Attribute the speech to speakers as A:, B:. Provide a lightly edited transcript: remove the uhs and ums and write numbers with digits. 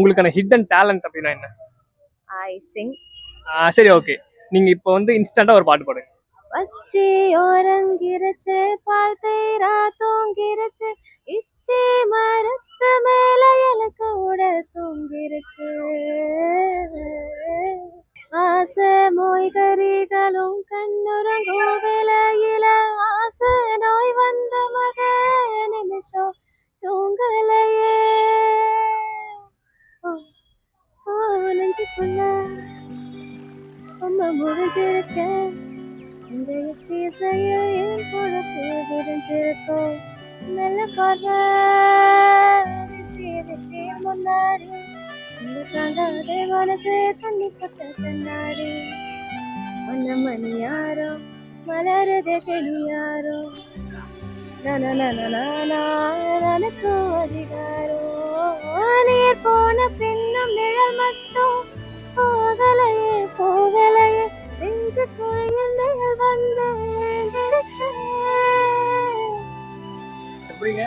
A: உங்களுக்கான hidden talent அப்படின்னா என்ன?
B: ஐ சிங்.
A: சரி, ஓகே. நீங்க இப்போ வந்து இன்ஸ்டன்டா ஒரு பாட்டு பாடுங்க.
B: வச்சி ஓரங்கிருச்சு பால் தேரா தூங்கிருச்சு இச்சி மரத்து மேல இல கூட தூங்கிருச்சு ஆசை மொய்கரிகளும் கண்ணுறங்கும் விலையில ஆசை நோய் வந்த மக நிமிஷம் தூங்கலையே நெஞ்சுக்குள்ள அம்மா முடிஞ்சிருக்க இந்த இசையில் என் பொழப்பு விரிஞ்சிருக்கும் நல்ல பார்வை முன்னாடி இந்த தாங்காதே மனசே தண்ணி பட்ட கண்ணாடி மன்ன மணி யாரோ மலருதே கிளியாரோ நனக்கும் அதிகாரோ நீர் போன பின்னும் நிழல் மட்டும் போகலையே போகலையே நெஞ்சு குழியில் நிழல் வந்து
A: எப்படிங்க?